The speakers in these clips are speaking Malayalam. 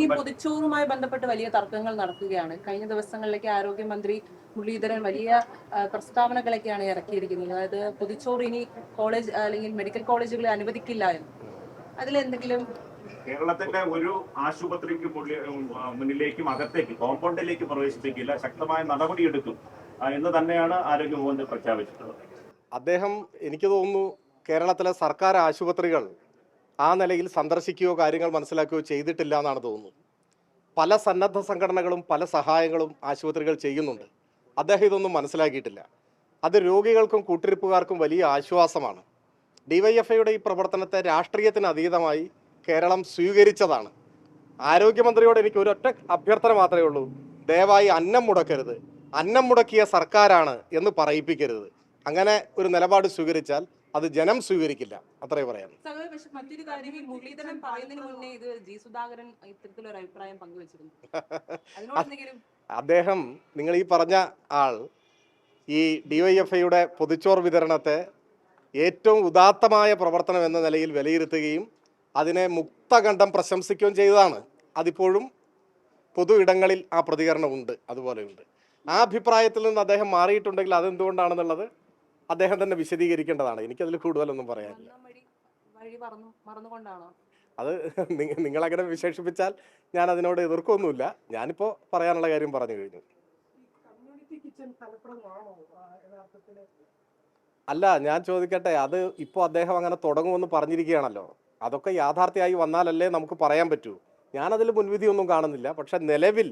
ഈ പൊതിച്ചോറുമായി ബന്ധപ്പെട്ട് വലിയ തർക്കങ്ങൾ നടക്കുകയാണ്. കഴിഞ്ഞ ദിവസങ്ങളിലേക്ക് ആരോഗ്യമന്ത്രി മുരളീധരൻ വലിയ പ്രസ്താവനകളൊക്കെയാണ് ഇറക്കിയിരിക്കുന്നത്. അതായത് പൊതിച്ചോറ് ഇനി കോളേജ് അല്ലെങ്കിൽ മെഡിക്കൽ കോളേജുകളിൽ അനുവദിക്കില്ല എന്ന്. അതിലെന്തെങ്കിലും കേരളത്തിന്റെ ഒരു ആശുപത്രിക്ക് മുന്നിലേക്കും അകത്തേക്ക് കോമ്പൗണ്ടിലേക്ക് പ്രവേശിപ്പിക്കില്ല, ശക്തമായ നടപടിയെടുക്കും എന്ന് തന്നെയാണ് ആരോഗ്യവകുപ്പ് പ്രഖ്യാപിച്ചിട്ടുള്ളത്. അദ്ദേഹം എനിക്ക് തോന്നുന്നു കേരളത്തിലെ സർക്കാർ ആശുപത്രികൾ ആ നിലയിൽ സന്ദർശിക്കുകയോ കാര്യങ്ങൾ മനസ്സിലാക്കുകയോ ചെയ്തിട്ടില്ല എന്നാണ് തോന്നുന്നത്. പല സന്നദ്ധ സംഘടനകളും പല സഹായങ്ങളും ആശുപത്രികൾ ചെയ്യുന്നുണ്ട്. അദ്ദേഹം ഇതൊന്നും മനസ്സിലാക്കിയിട്ടില്ല. അത് രോഗികൾക്കും കൂട്ടിരിപ്പുകാർക്കും വലിയ ആശ്വാസമാണ്. ഡിവൈഎഫ്ഐയുടെ ഈ പ്രവർത്തനത്തെ രാഷ്ട്രീയത്തിന് അതീതമായി കേരളം സ്വീകരിച്ചതാണ്. ആരോഗ്യമന്ത്രിയോട് എനിക്ക് ഒരൊറ്റ അഭ്യർത്ഥന മാത്രമേ ഉള്ളൂ, ദയവായി അന്നം മുടക്കരുത്, അന്നം മുടക്കിയ സർക്കാരാണ് എന്ന് പറയിപ്പിക്കരുത്. അങ്ങനെ ഒരു നിലപാട് സ്വീകരിച്ചാൽ അത് ജനം സ്വീകരിക്കില്ല, അത്രേ പറയാൻ. മറ്റൊരു കാര്യം, ഈ മുരളീധരൻ പറയുന്നതിന് മുന്നേ ഇത് ജി സുധാകരൻ ഇത്തരത്തിലൊരു അഭിപ്രായം പങ്കുവച്ചിരുന്നു. അദ്ദേഹം, നിങ്ങൾ ഈ പറഞ്ഞ ആൾ, ഈ ഡിവൈഎഫ്ഐയുടെ പൊതിച്ചോറ് വിതരണത്തെ ഏറ്റവും ഉദാത്തമായ പ്രവർത്തനം എന്ന നിലയിൽ വിലയിരുത്തുകയും അതിനെ മുക്തകണ്ഠം പ്രശംസിക്കുകയും ചെയ്തതാണ്. അതിപ്പോഴും പൊതു ഇടങ്ങളിൽ ആ പ്രതികരണമുണ്ട്, അതുപോലെയുണ്ട്. ആ അഭിപ്രായത്തിൽ നിന്ന് അദ്ദേഹം മാറിയിട്ടുണ്ടെങ്കിൽ അതെന്തുകൊണ്ടാണെന്നുള്ളത് അദ്ദേഹം തന്നെ വിശദീകരിക്കേണ്ടതാണ്. എനിക്കതിൽ കൂടുതലൊന്നും പറയാനില്ല. അത് നിങ്ങളങ്ങനെ വിശേഷിപ്പിച്ചാൽ ഞാൻ അതിനോട് എതിർക്കൊന്നുമില്ല. ഞാനിപ്പോൾ പറയാനുള്ള കാര്യം പറഞ്ഞു കഴിഞ്ഞു. അല്ല, ഞാൻ ചോദിക്കട്ടെ, അത് ഇപ്പോൾ അദ്ദേഹം അങ്ങനെ തുടങ്ങുമെന്ന് പറഞ്ഞിരിക്കുകയാണല്ലോ. അതൊക്കെ യാഥാർത്ഥ്യമായി വന്നാലല്ലേ നമുക്ക് പറയാൻ പറ്റൂ. ഞാനതിൽ മുൻവിധിയൊന്നും കാണുന്നില്ല. പക്ഷെ നിലവിൽ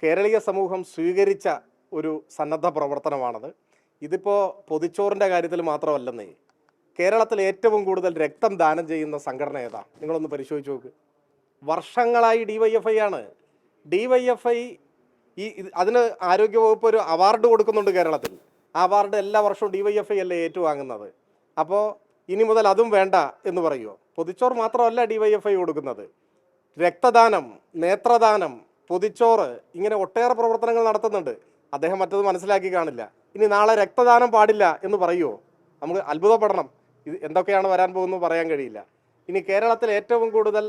കേരളീയ സമൂഹം സ്വീകരിച്ച ഒരു സന്നദ്ധ പ്രവർത്തനമാണത്. ഇതിപ്പോൾ പൊതിച്ചോറിൻ്റെ കാര്യത്തിൽ മാത്രമല്ലെന്നേ, കേരളത്തിൽ ഏറ്റവും കൂടുതൽ രക്തം ദാനം ചെയ്യുന്ന സംഘടന ഏതാ? നിങ്ങളൊന്ന് പരിശോധിച്ച് നോക്ക്. വർഷങ്ങളായി DYFI ആണ്. DYFI അതിന് ആരോഗ്യവകുപ്പ് ഒരു അവാർഡ് കൊടുക്കുന്നുണ്ട് കേരളത്തിൽ. ആ അവാർഡ് എല്ലാ വർഷവും DYFI അല്ലേ ഏറ്റുവാങ്ങുന്നത്. അപ്പോൾ ഇനി മുതൽ അതും വേണ്ട എന്ന് പറയുമോ? പൊതിച്ചോറ് മാത്രമല്ല DYFI കൊടുക്കുന്നത്. രക്തദാനം, നേത്രദാനം, പൊതിച്ചോറ്, ഇങ്ങനെ ഒട്ടേറെ പ്രവർത്തനങ്ങൾ നടത്തുന്നുണ്ട്. അദ്ദേഹം മറ്റത് മനസ്സിലാക്കി കാണില്ല. ഇനി നാളെ രക്തദാനം പാടില്ല എന്ന് പറയുമോ? നമുക്ക് അത്ഭുതപ്പെടണം. ഇത് എന്തൊക്കെയാണ് വരാൻ പോകുന്നത് പറയാൻ കഴിയില്ല. ഇനി കേരളത്തിൽ ഏറ്റവും കൂടുതൽ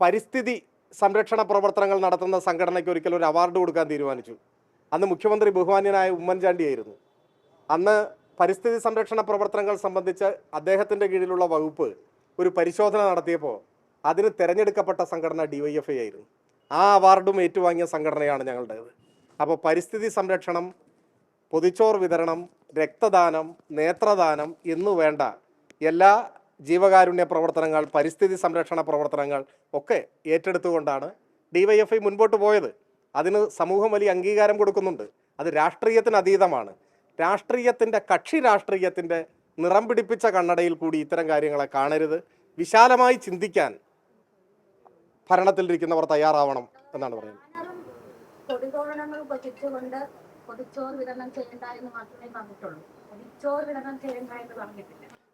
പരിസ്ഥിതി സംരക്ഷണ പ്രവർത്തനങ്ങൾ നടത്തുന്ന സംഘടനയ്ക്ക് ഒരിക്കൽ ഒരു അവാർഡ് കൊടുക്കാൻ തീരുമാനിച്ചു. അന്ന് മുഖ്യമന്ത്രി ബഹുമാന്യനായ ഉമ്മൻചാണ്ടിയായിരുന്നു. അന്ന് പരിസ്ഥിതി സംരക്ഷണ പ്രവർത്തനങ്ങൾ സംബന്ധിച്ച് അദ്ദേഹത്തിൻ്റെ കീഴിലുള്ള വകുപ്പ് ഒരു പരിശോധന നടത്തിയപ്പോൾ അതിന് തിരഞ്ഞെടുക്കപ്പെട്ട സംഘടന DYFI ആയിരുന്നു. ആ അവാർഡും ഏറ്റുവാങ്ങിയ സംഘടനയാണ് ഞങ്ങളുടേത്. അപ്പോൾ പരിസ്ഥിതി സംരക്ഷണം, പൊതിച്ചോറ് വിതരണം, രക്തദാനം, നേത്രദാനം എന്നു വേണ്ട എല്ലാ ജീവകാരുണ്യ പ്രവർത്തനങ്ങൾ, പരിസ്ഥിതി സംരക്ഷണ പ്രവർത്തനങ്ങൾ ഒക്കെ ഏറ്റെടുത്തുകൊണ്ടാണ് DYFI മുൻപോട്ട് പോയത്. അതിന് സമൂഹം വലിയ അംഗീകാരം കൊടുക്കുന്നുണ്ട്. അത് രാഷ്ട്രീയത്തിന് അതീതമാണ്. രാഷ്ട്രീയത്തിൻ്റെ, കക്ഷി രാഷ്ട്രീയത്തിൻ്റെ നിറം പിടിപ്പിച്ച കണ്ണടയിൽ കൂടി ഇത്തരം കാര്യങ്ങളെ കാണരുത്. വിശാലമായി ചിന്തിക്കാൻ ഭരണത്തിലിരിക്കുന്നവർ തയ്യാറാവണം എന്നാണ് പറയുന്നത്.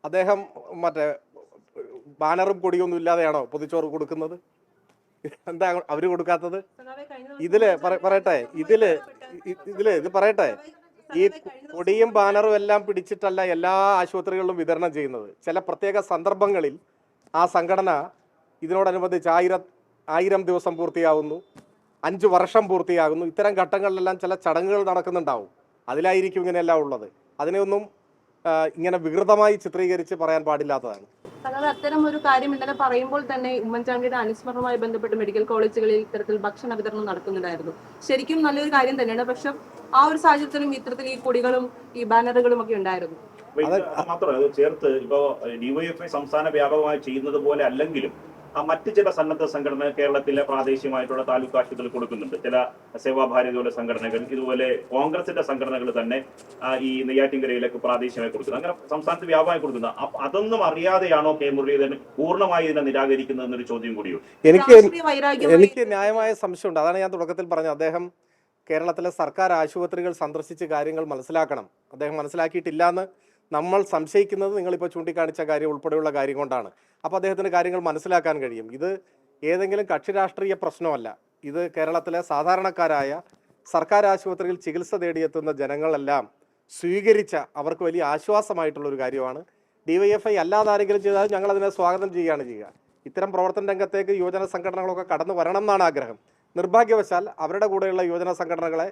അദ്ദേഹം മറ്റേ ബാനറും കൊടിയൊന്നും ഇല്ലാതെയാണോ പൊതിച്ചോറ് കൊടുക്കുന്നത്? എന്താ അവര് കൊടുക്കാത്തത്? പറയട്ടെ ഇത് പറയട്ടെ, ഈ കൊടിയും ബാനറും എല്ലാം പിടിച്ചിട്ടല്ല എല്ലാ ആശുപത്രികളിലും വിതരണം ചെയ്യുന്നത്. ചില പ്രത്യേക സന്ദർഭങ്ങളിൽ ആ സംഘടന ഇതിനോടനുബന്ധിച്ച് 1000 ദിവസം പൂർത്തിയാവുന്നു, 5 വർഷം പൂർത്തിയാകുന്നു. ഇത്തരം ഘട്ടങ്ങളിലെല്ലാം ചില ചടങ്ങുകൾ നടക്കുന്നുണ്ടാവും. അതിലായിരിക്കും ഇങ്ങനെയെല്ലാം ഉള്ളത്. അതിനെയൊന്നും ഇങ്ങനെ വികൃതമായി ചിത്രീകരിച്ച് പറയാൻ പാടില്ലാത്തതാണ്. അത്തരം ഒരു കാര്യം ഇന്നലെ പറയുമ്പോൾ തന്നെ ഉമ്മൻചാണ്ടിയുടെ അനുസ്മരണവുമായി ബന്ധപ്പെട്ട് മെഡിക്കൽ കോളേജുകളിൽ ഇത്തരത്തിൽ ഭക്ഷണ വിതരണം നടക്കുന്നുണ്ടായിരുന്നു. ശരിക്കും നല്ലൊരു കാര്യം തന്നെയാണ്. പക്ഷെ ആ ഒരു സാഹചര്യത്തിലും ഇത്തരത്തിൽ ഈ കൊടികളും ഈ ബാനറുകളും ഒക്കെ ഉണ്ടായിരുന്നു. മാത്രമല്ല, അത് ചേർത്ത് ഇപ്പോൾ DYFI സംസ്ഥാന വ്യാപകമായി ചെയ്യുന്നത് പോലെ അല്ലെങ്കിലും മറ്റ് ചില സന്നദ്ധ സംഘടനകൾ കേരളത്തിലെ പ്രാദേശികമായിട്ടുള്ള താലൂക്ക് ആശുപത്രികൾ കൊടുക്കുന്നുണ്ട്. ചില സേവാഭാരതിയുടെ സംഘടനകൾ, ഇതുപോലെ കോൺഗ്രസിന്റെ സംഘടനകൾ തന്നെ ഈ നെയ്യാറ്റിൻകരയിലേക്ക് പ്രാദേശികമായി കൊടുക്കുന്നത്, അങ്ങനെ സംസ്ഥാനത്ത് വ്യാപകമായി കൊടുക്കുന്നത്. അതൊന്നും അറിയാതെയാണോ കെ മുരളീധരൻ പൂർണ്ണമായി ഇതിനെ നിരാകരിക്കുന്നത് എന്നൊരു ചോദ്യം കൂടിയോ? എനിക്ക് ന്യായമായ സംശയമുണ്ട്. അതാണ് ഞാൻ തുടക്കത്തിൽ പറഞ്ഞത്. അദ്ദേഹം കേരളത്തിലെ സർക്കാർ ആശുപത്രികൾ സന്ദർശിച്ച് കാര്യങ്ങൾ മനസ്സിലാക്കണം. അദ്ദേഹം മനസ്സിലാക്കിയിട്ടില്ല എന്ന് നമ്മൾ സംശയിക്കുന്നത് നിങ്ങളിപ്പോൾ ചൂണ്ടിക്കാണിച്ച കാര്യം ഉൾപ്പെടെയുള്ള കാര്യം കൊണ്ടാണ്. അപ്പോൾ അദ്ദേഹത്തിന് കാര്യങ്ങൾ മനസ്സിലാക്കാൻ കഴിയും. ഇത് ഏതെങ്കിലും കക്ഷി രാഷ്ട്രീയ പ്രശ്നമല്ല. ഇത് കേരളത്തിലെ സാധാരണക്കാരായ സർക്കാർ ആശുപത്രിയിൽ ചികിത്സ തേടിയെത്തുന്ന ജനങ്ങളെല്ലാം സ്വീകരിച്ച, അവർക്ക് വലിയ ആശ്വാസമായിട്ടുള്ളൊരു കാര്യമാണ്. DYFI അല്ലാതെ ആരെങ്കിലും ചെയ്താൽ ഞങ്ങളതിനെ സ്വാഗതം ചെയ്യുകയാണ് ചെയ്യുക. ഇത്തരം പ്രവർത്തന രംഗത്തേക്ക് യുവജന സംഘടനകളൊക്കെ കടന്നു വരണം എന്നാണ് ആഗ്രഹം. നിർഭാഗ്യവശാൽ അവരുടെ കൂടെയുള്ള യുവജന സംഘടനകളെ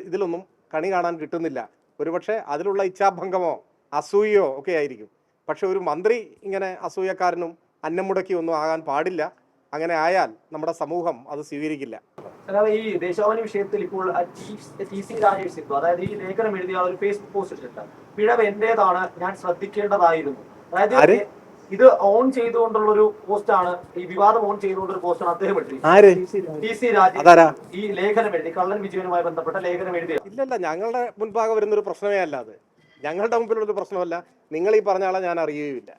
ഇതിലൊന്നും കണി കാണാൻ കിട്ടുന്നില്ല. ഒരുപക്ഷെ അതിലുള്ള ഇച്ഛാഭംഗമോ അസൂയയോ ഒക്കെ ആയിരിക്കും. പക്ഷെ ഒരു മന്ത്രി ഇങ്ങനെ അസൂയക്കാരനും അന്നം മുടക്കി ഒന്നും ആകാൻ പാടില്ല. അങ്ങനെ ആയാൽ നമ്മുടെ സമൂഹം അത് സ്വീകരിക്കില്ല. അതായത് ഈ ദേശാഭിമാനി വിഷയത്തിൽ ഇപ്പോൾ TC രാജേഷ് സിന്ധു, അതായത് ഈ ലേഖനം എഴുതിയ ഒരു ഫേസ്ബുക്ക് പോസ്റ്റ് ഇട്ടിട്ട് പിഴവ് എന്റേതാണ്, ഞാൻ ശ്രദ്ധിക്കേണ്ടതായിരുന്നു. അതായത് ഇത് ഓൺ ചെയ്തുകൊണ്ടുള്ള ഒരു പോസ്റ്റാണ്, ഈ വിവാദം ഓൺ ചെയ്തുകൊണ്ടൊരു പോസ്റ്റാണ് അദ്ദേഹം എഴുതിയത്. TC രാജേഷ് ഈ ലേഖനം എഴുതി, കള്ളൻ വിജയനുമായി ബന്ധപ്പെട്ട ലേഖനം എഴുതിയ. ഇല്ലല്ല, ഞങ്ങളുടെ മുൻപാകെ വരുന്നൊരു പ്രശ്നമേ അല്ല അത്. ഞങ്ങളുടെ മുമ്പിലുള്ളൊരു പ്രശ്നമല്ല. നിങ്ങൾ ഈ പറഞ്ഞ ആളെ ഞാൻ അറിയുകയില്ല.